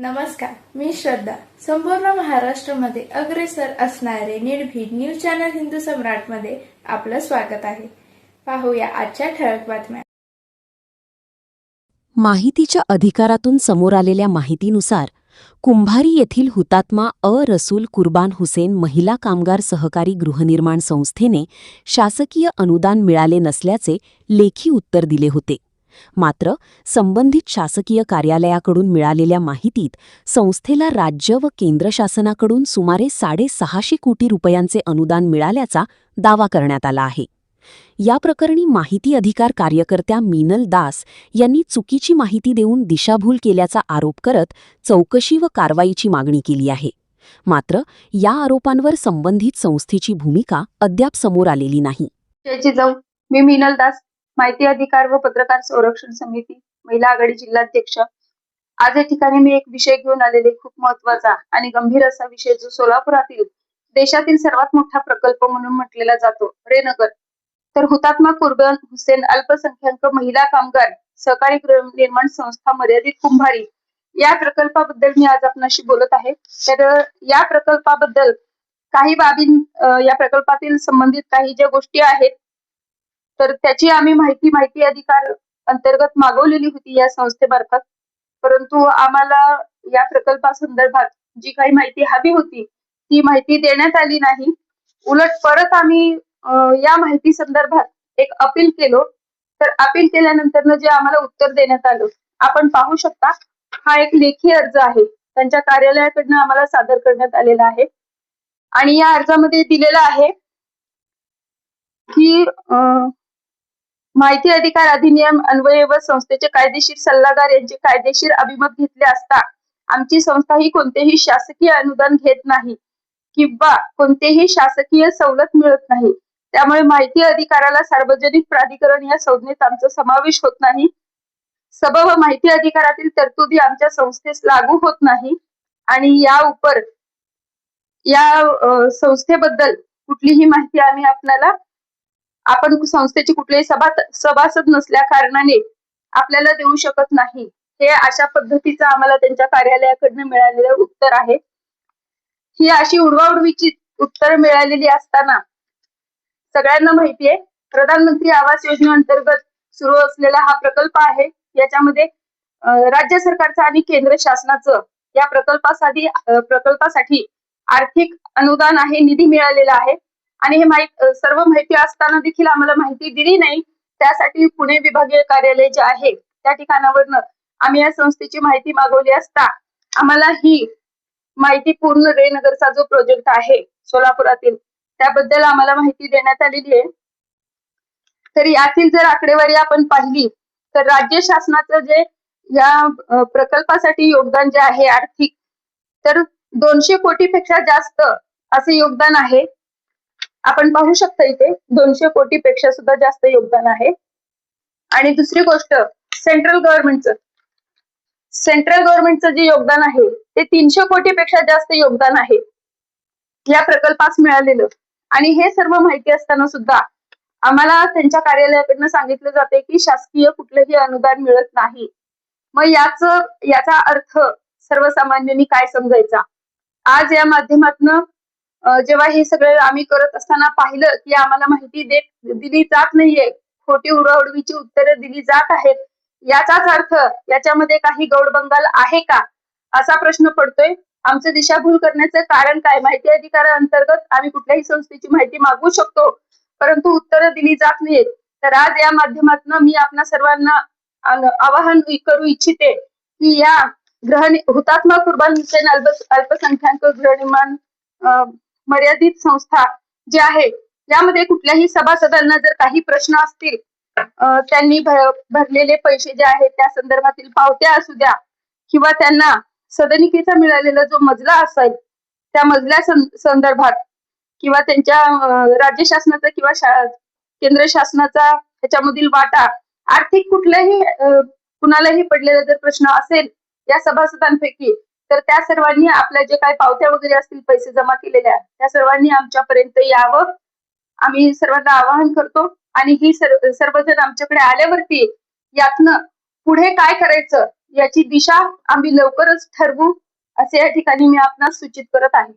नमस्कार, मी श्रद्धा. संपूर्ण महाराष्ट्रामध्ये अग्रेसर असणारे निर्भीड न्यूज चॅनल हिंदू सम्राटमध्ये आपलं स्वागत आहे. पाहूया आजच्या ठळक बातम्या. माहितीच्या अधिकारातून समोर आलेल्या माहितीनुसार कुंभारी येथील हुतात्मा रसूल कुर्बान हुसेन महिला कामगार सहकारी गृहनिर्माण संस्थेने शासकीय अनुदान मिळाले नसल्याचे लेखी उत्तर दिले होते. मात्र संबंधित शासकीय कार्यालयाकडून मिळालेल्या माहितीत संस्थेला राज्य व केंद्र शासनाकडून सुमारे 650 कोटी रुपयांचे अनुदान मिळाल्याचा दावा करण्यात आला आहे. या प्रकरणी माहिती अधिकार कार्यकर्त्या मीनल दास यांनी चुकीची माहिती देऊन दिशाभूल केल्याचा आरोप करत चौकशी व कारवाईची मागणी केली आहे. मात्र या आरोपांवर संबंधित संस्थेची भूमिका अद्याप समोर आलेली नाही. मी मीनल दास, माहिती अधिकार व पत्रकार संरक्षण समिती महिला आघाडी जिल्हाध्यक्ष. आज या ठिकाणी मी एक विषय घेऊन आलेले, खूप महत्वाचा आणि गंभीर असा विषय, जो सोलापुरातील देशातील सर्वात मोठा प्रकल्प म्हणून म्हटलेला जातो, रेनगर. तर हुतात्मा कुर्बान हुसेन अल्पसंख्याक महिला कामगार सहकारी गृहनिर्माण संस्था मर्यादित कुंभारी या प्रकल्पाबद्दल मी आज आपणाशी बोलत आहे. तर या प्रकल्पाबद्दल काही बाबी, या प्रकल्पातील संबंधित काही ज्या गोष्टी आहेत, तर त्याची आम्ही माहिती अधिकार अंतर्गत मागवलेली होती या संस्थेमार्फत. परंतु आम्हाला या प्रकल्पासंदर्भात जी काही माहिती हवी होती ती माहिती देण्यात आली नाही. उलट परत आम्ही या माहिती संदर्भात एक अपील केलो. तर अपील केल्यानंतर जे आम्हाला उत्तर देण्यात आलं, आपण पाहू शकता. हा एक लेखी अर्ज आहे, त्यांच्या कार्यालयाकडनं आम्हाला सादर करण्यात आलेला आहे. आणि या अर्जामध्ये दिलेलं आहे की माहिती अधिकार अधिनियम अन्वये व संस्थेचे कायदेशीर सल्लागार यांचे कायदेशीर अभिमत घेतले असता आमची संस्था ही कोणतेही शासकीय अनुदान घेत नाही किंवा कोणतेही शासकीय सवलत मिळत नाही. त्यामुळे माहिती अधिकाराला सार्वजनिक प्राधिकरण या संज्ञेत आमचा समावेश होत नाही. सबब माहिती अधिकारातील तरतुदी आमच्या संस्थेस लागू होत नाही. आणि या उपर या संस्थेबद्दल कुठलीही माहिती आम्ही आपण संस्थेची कुठलेही सभासद नसल्या कारणाने आपल्याला देऊ शकत नाही. हे अशा पद्धतीचं आम्हाला त्यांच्या कार्यालयाकडनं मिळालेलं उत्तर आहे. ही अशी उडवाउडवीची उत्तर मिळालेली असताना सगळ्यांना माहिती आहे, प्रधानमंत्री आवास योजनेअंतर्गत सुरू असलेला हा प्रकल्प आहे. याच्यामध्ये राज्य सरकारचं आणि केंद्र शासनाचं या प्रकल्पासाठी आर्थिक अनुदान आहे, निधी मिळालेला आहे. आणि हे सर्व माहिती असताना देखील आम्हाला माहिती दिली नाही. त्यासाठी पुणे विभागीय कार्यालय जे आहे त्या ठिकाणावरनं आम्ही या संस्थेची माहिती मागवली असता आम्हाला ही माहिती पूर्ण रेनगरचा जो प्रोजेक्ट आहे सोलापुरातील, त्याबद्दल आम्हाला माहिती देण्यात आलेली आहे. तर यातील जर आकडेवारी आपण पाहिली तर राज्य शासनाचं जे या प्रकल्पासाठी योगदान जे आहे आर्थिक, तर 200 कोटीपेक्षा जास्त असे योगदान आहे. आपण पाहू शकता इथे 200 कोटीपेक्षा सुद्धा जास्त योगदान आहे. आणि दुसरी गोष्ट, सेंट्रल गव्हर्नमेंटचं जे योगदान आहे ते 300 कोटीपेक्षा जास्त योगदान आहे या प्रकल्पास मिळालेलं. आणि हे सर्व माहिती असताना सुद्धा आम्हाला त्यांच्या कार्यालयाकडनं सांगितलं जाते की शासकीय कुठलंही अनुदान मिळत नाही. मग याचा अर्थ सर्वसामान्यांनी काय समजायचा? आज या माध्यमातून जेव्हा हे सगळं आम्ही करत असताना पाहिलं की आम्हाला माहिती दिली जात नाहीये, खोटी उडवाउडवीची उत्तरं दिली जात आहेत, याचाच अर्थ याच्यामध्ये काही गौडबंगाल आहे का, असा प्रश्न पडतोय. आमचं दिशाभूल करण्याचं कारण काय? माहिती अधिकाराअंतर्गत आम्ही कुठल्याही संस्थेची माहिती मागवू शकतो, परंतु उत्तरं दिली जात नाहीत. तर आज या माध्यमातून मी आपल्या सर्वांना आवाहन करू इच्छिते की या हुतात्मा कुर्बान हुसेन अल्पसंख्याक गृहनिर्माण मर्यादित संस्था जी आहे, यामध्ये कुठल्याही सभासदांना जर काही प्रश्न असतील, त्यांनी भरलेले पैसे जे आहेत त्या संदर्भातील पावत्या असू द्या, किंवा त्यांना सदनिकेचा मिळालेला जो मजला असेल त्या मजल्या संदर्भात, किंवा त्यांच्या राज्य शासनाचा किंवा केंद्र शासनाचा त्याच्यामधील वाटा, आर्थिक कुणालाही पडलेला जर प्रश्न असेल या सभासदांपैकी, तर त्या सर्वांनी आपल्या जे काही पावत्या वगैरे असतील पैसे जमा केलेल्या, त्या सर्वांनी आमच्यापर्यंत यावं, आम्ही सर्वांना आवाहन करतो. आणि ही सर्वजण आमच्याकडे आल्यावरती यातनं पुढे काय करायचं याची दिशा आम्ही लवकरच ठरवू असे या ठिकाणी मी आपणास सूचित करत आहे.